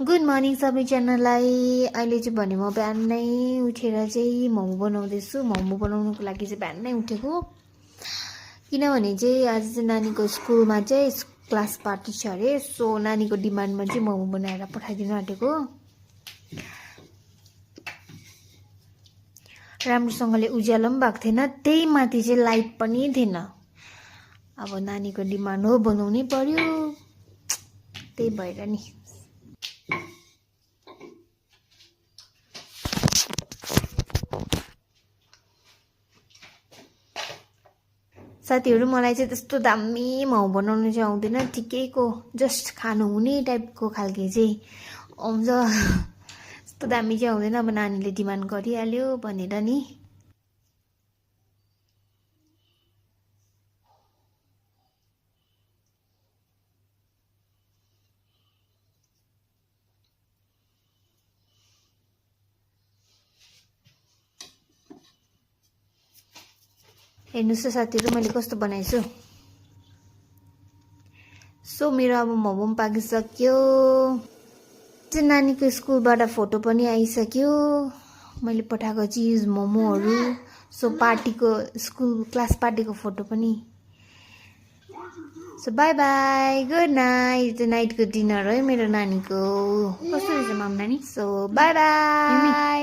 Good morning सबैजनालाई। अहिले चाहिँ भने म बिहानै उठेर चाहिँ मोमो बनाउँदैछु। मोमो बनाउनुको लागि चाहिँ बिहानै उठेको, किनभने चाहिँ आज चाहिँ नानीको स्कुलमा चाहिँ क्लास पार्टी छ अरे। सो नानीको डिमान्डमा चाहिँ मोमो बनाएर पठाइदिनु आँटेको। राम्रोसँगले उज्यालो पनि भएको थिएन, त्यही माथि चाहिँ लाइट पनि थिएन। अब नानीको डिमान्ड हो, बनाउनै पर्यो, त्यही भएर नि। साथीहरू मलाई चाहिँ त्यस्तो दामी मोमो बनाउनु चाहिँ आउँदैन, ठिकैको जस्ट खानु हुने टाइपको खालके चाहिँ आउँछ। त्यस्तो दामी चाहिँ आउँदैन। अब नानीले डिमान्ड गरिहाल्यो भनेर नि। हेर्नुहोस् त साथीहरू मैले कस्तो बनाएछु। सो मेरो अब मोमो पनि पाकिसक्यो। चाहिँ नानीको स्कुलबाट फोटो पनि आइसक्यो, मैले पठाएको चिज मोमोहरू। सो पार्टीको स्कुल क्लास पार्टीको फोटो पनि। So by by, good night. नाइटको dinner है मेरो नानीको। कस्तो रहेछ माम नानी? So by by.